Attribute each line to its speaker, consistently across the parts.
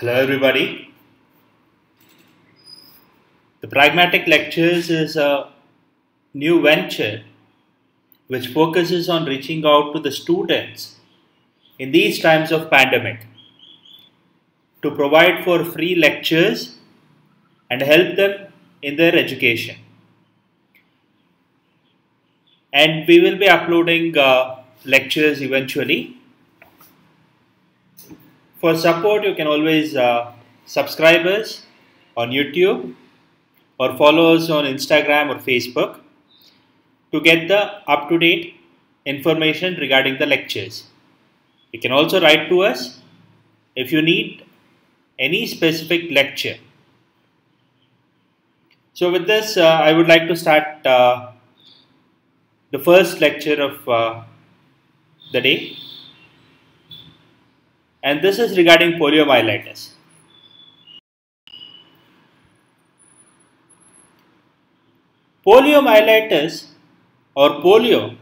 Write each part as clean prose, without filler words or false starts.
Speaker 1: Hello, everybody. The Pragmatic Lectures is a new venture which focuses on reaching out to the students in these times of pandemic to provide for free lectures and help them in their education. And we will be uploading lectures eventually. For support, you can always subscribe us on YouTube or follow us on Instagram or Facebook to get the up-to-date information regarding the lectures. You can also write to us if you need any specific lecture. So with this, I would like to start the first lecture of the day, and this is regarding poliomyelitis. Poliomyelitis or polio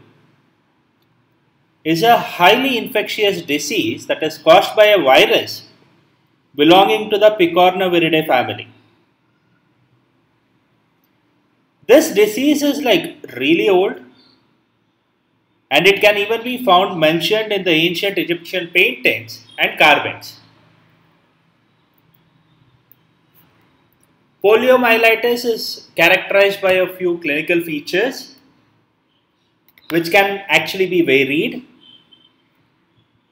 Speaker 1: is a highly infectious disease that is caused by a virus belonging to the Picornaviridae family. This disease is really old, and it can even be found mentioned in the ancient Egyptian paintings and carvings. Poliomyelitis is characterized by a few clinical features which can actually be varied,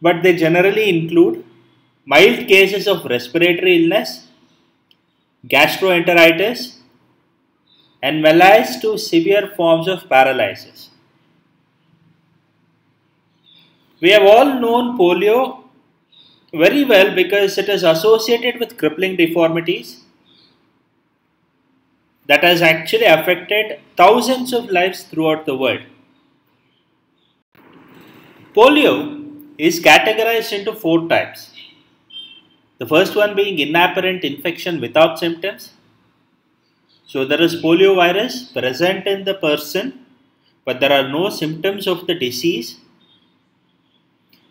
Speaker 1: but they generally include mild cases of respiratory illness, gastroenteritis, and malaise to severe forms of paralysis. We have all known polio very well because it is associated with crippling deformities that has actually affected thousands of lives throughout the world. Polio is categorized into 4 types. The first one being inapparent infection without symptoms. So there is poliovirus present in the person, but there are no symptoms of the disease.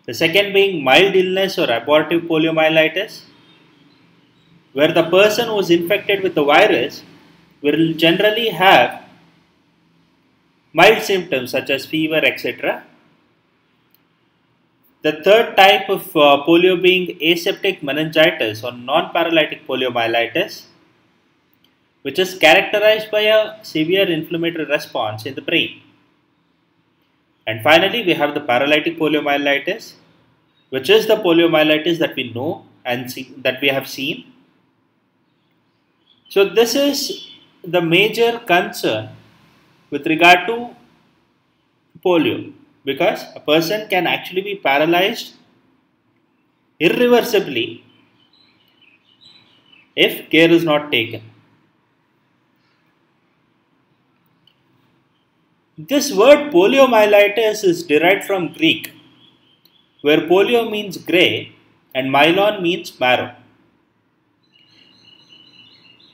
Speaker 1: The second being mild illness or abortive poliomyelitis, where the person who is infected with the virus will generally have mild symptoms such as fever, etc. The third type of polio being aseptic meningitis or non-paralytic poliomyelitis, which is characterized by a severe inflammatory response in the brain. And finally, we have the paralytic poliomyelitis, which is the poliomyelitis that we know and that we have seen. So this is the major concern with regard to polio, because a person can actually be paralyzed irreversibly if care is not taken. This word poliomyelitis is derived from Greek, where polio means grey and myelon means marrow.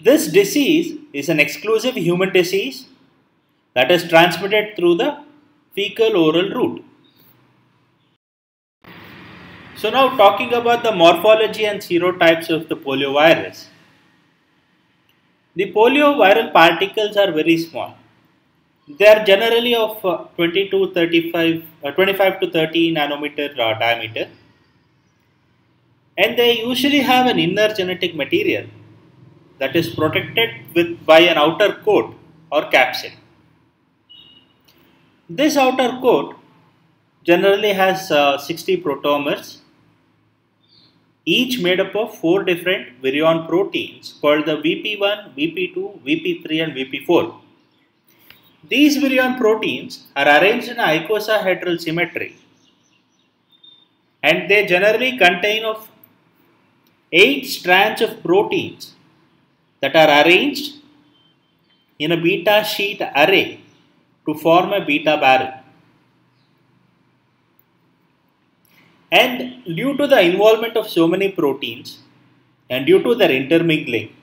Speaker 1: This disease is an exclusive human disease that is transmitted through the fecal-oral route. So now talking about the morphology and serotypes of the poliovirus. The polioviral particles are very small. They are generally of 25 to 30 nanometer diameter, and they usually have an inner genetic material that is protected by an outer coat or capsid. This outer coat generally has 60 protomers, each made up of 4 different virion proteins called the VP1, VP2, VP3 and VP4. These virion proteins are arranged in a icosahedral symmetry, and they generally contain of 8 strands of proteins that are arranged in a beta sheet array to form a beta barrel. And due to the involvement of so many proteins and due to their intermingling,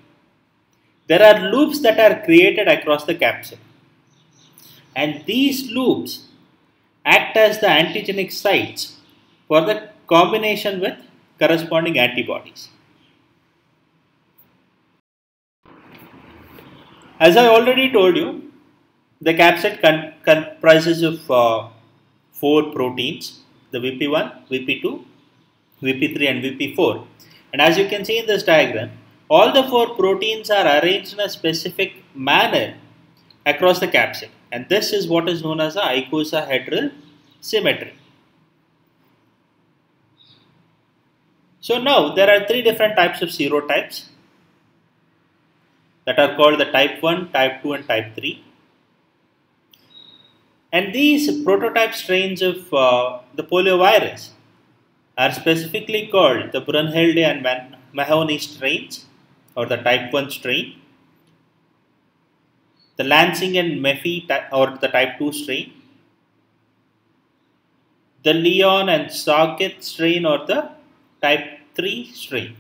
Speaker 1: there are loops that are created across the capsid. And these loops act as the antigenic sites for the combination with corresponding antibodies. As I already told you, the capsid comprises of four proteins, the VP1, VP2, VP3 and VP4. And as you can see in this diagram, all the four proteins are arranged in a specific manner across the capsid. And this is what is known as the icosahedral symmetry. So now there are three different types of serotypes that are called the type 1, type 2 and type 3. And these prototype strains of the poliovirus are specifically called the Brunhilde and Mahoney strains, or the type 1 strain, the Lansing and Meffy or the type 2 strain, the Leon and Sackett strain or the type 3 strain.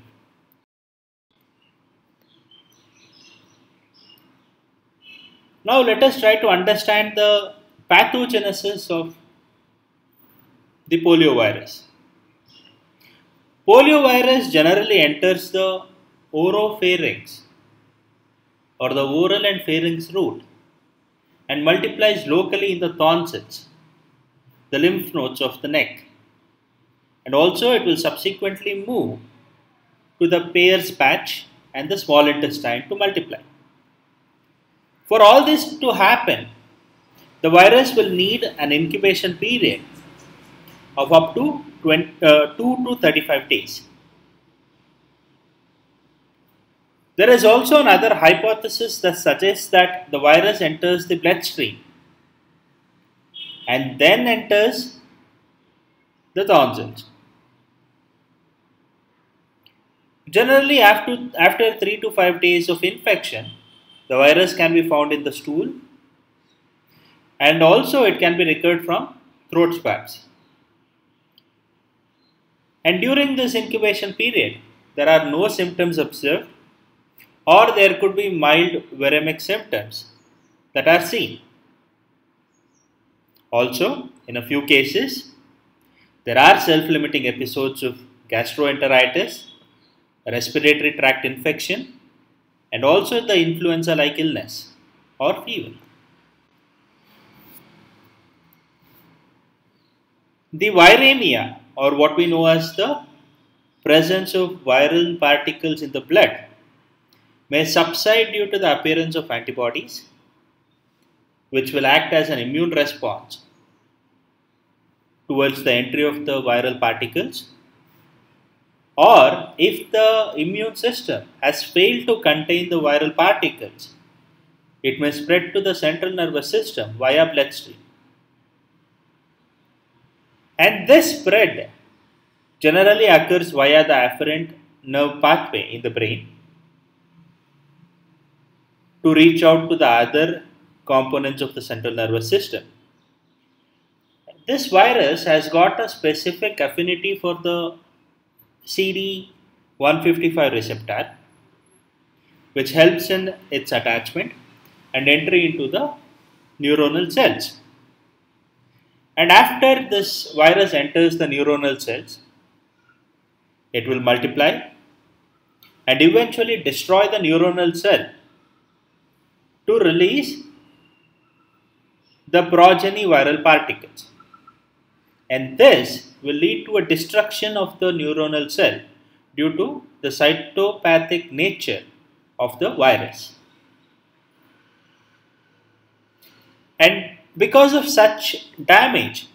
Speaker 1: Now let us try to understand the pathogenesis of the poliovirus. Poliovirus generally enters the oropharynx or the oral and pharynx route and multiplies locally in the tonsils, the lymph nodes of the neck, and also it will subsequently move to the Peyer's patch and the small intestine to multiply. For all this to happen, the virus will need an incubation period of up to 2 to 35 days. There is also another hypothesis that suggests that the virus enters the bloodstream and then enters the tonsils. Generally, after 3 to 5 days of infection, the virus can be found in the stool and also it can be recurred from throat swabs. And during this incubation period, there are no symptoms observed, or there could be mild viremic symptoms that are seen. Also, in a few cases, there are self-limiting episodes of gastroenteritis, respiratory tract infection, and also the influenza-like illness or fever. The viremia, or what we know as the presence of viral particles in the blood, may subside due to the appearance of antibodies, which will act as an immune response towards the entry of the viral particles, or if the immune system has failed to contain the viral particles, it may spread to the central nervous system via bloodstream. And this spread generally occurs via the afferent nerve pathway in the brain to reach out to the other components of the central nervous system. This virus has got a specific affinity for the CD155 receptor, which helps in its attachment and entry into the neuronal cells. And after this virus enters the neuronal cells, it will multiply and eventually destroy the neuronal cell to release the progeny viral particles. And this will lead to a destruction of the neuronal cell due to the cytopathic nature of the virus. And because of such damage,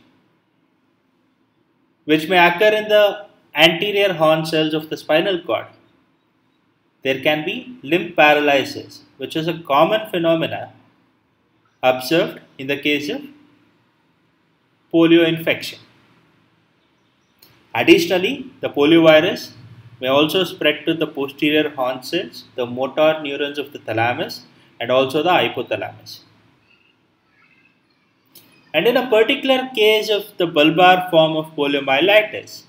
Speaker 1: which may occur in the anterior horn cells of the spinal cord, there can be limb paralysis, which is a common phenomenon observed in the case of polio infection. Additionally, the poliovirus may also spread to the posterior horn cells, the motor neurons of the thalamus, and also the hypothalamus. And in a particular case of the bulbar form of poliomyelitis,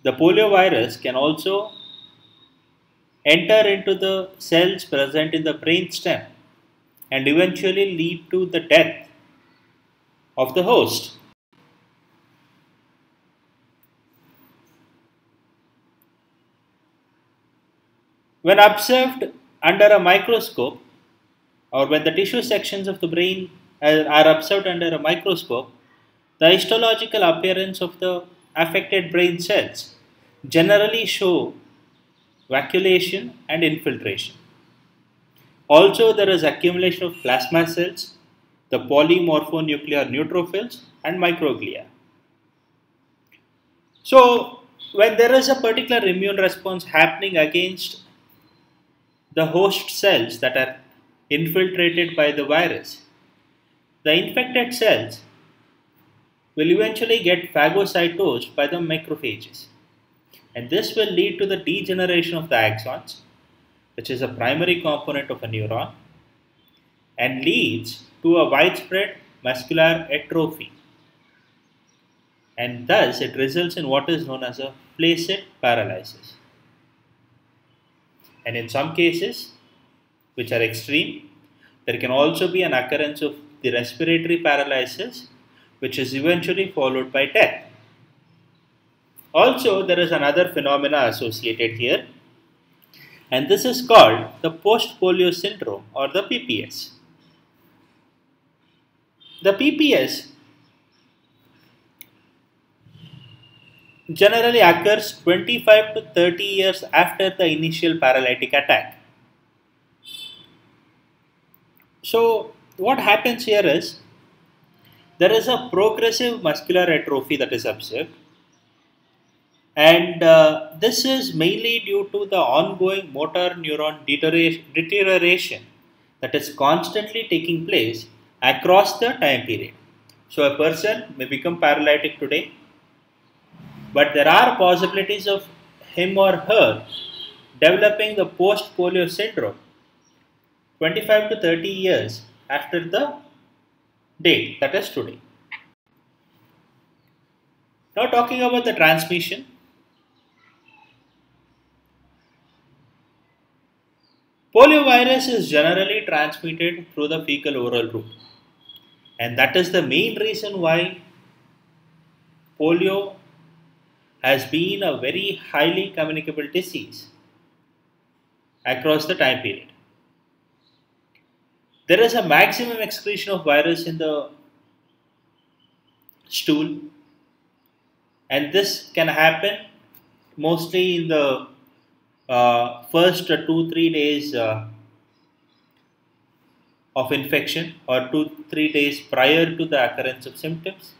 Speaker 1: the poliovirus can also enter into the cells present in the brain stem and eventually lead to the death of the host. When observed under a microscope, or when the tissue sections of the brain are observed under a microscope, the histological appearance of the affected brain cells generally show vacuolation and infiltration. Also, there is accumulation of plasma cells, the polymorphonuclear neutrophils, and microglia. So, when there is a particular immune response happening against the host cells that are infiltrated by the virus, the infected cells will eventually get phagocytosed by the macrophages. And this will lead to the degeneration of the axons, which is a primary component of a neuron, and leads to a widespread muscular atrophy. And thus it results in what is known as a flaccid paralysis. And in some cases, which are extreme, there can also be an occurrence of the respiratory paralysis, which is eventually followed by death. Also, there is another phenomena associated here, and this is called the post-polio syndrome or the PPS. The PPS generally occurs 25 to 30 years after the initial paralytic attack. So, what happens here is there is a progressive muscular atrophy that is observed, and this is mainly due to the ongoing motor neuron deterioration that is constantly taking place across the time period. So, a person may become paralytic today, but there are possibilities of him or her developing the post-polio syndrome 25 to 30 years after the date, that is today. Now talking about the transmission, poliovirus is generally transmitted through the fecal oral route, and that is the main reason why polio has been a very highly communicable disease across the time period. There is a maximum excretion of virus in the stool, and this can happen mostly in the first 2-3 days of infection, or 2-3 days prior to the occurrence of symptoms,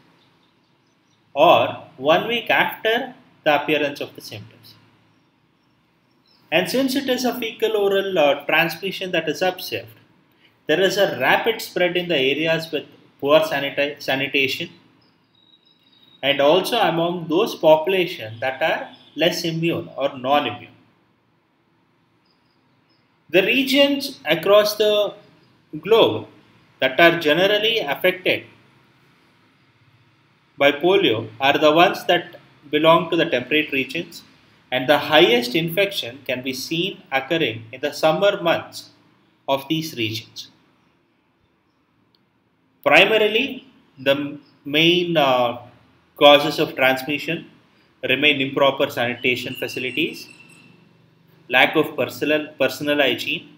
Speaker 1: or 1 week after the appearance of the symptoms. And since it is a fecal oral transmission that is observed, there is a rapid spread in the areas with poor sanitation, and also among those populations that are less immune or non-immune. The regions across the globe that are generally affected by polio are the ones that belong to the temperate regions, and the highest infection can be seen occurring in the summer months of these regions. Primarily, the main causes of transmission remain improper sanitation facilities, lack of personal hygiene,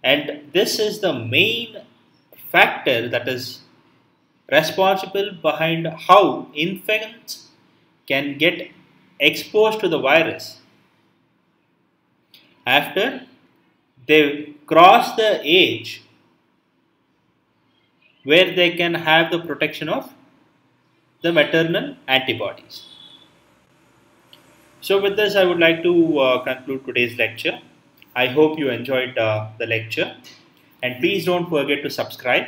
Speaker 1: and this is the main factor that is responsible behind how infants can get exposed to the virus after they cross the age where they can have the protection of the maternal antibodies. So with this, I would like to conclude today's lecture. I hope you enjoyed the lecture, and please don't forget to subscribe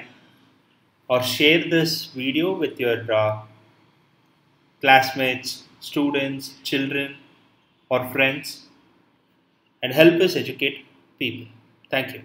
Speaker 1: or share this video with your classmates, students, children, or friends, and help us educate people. Thank you.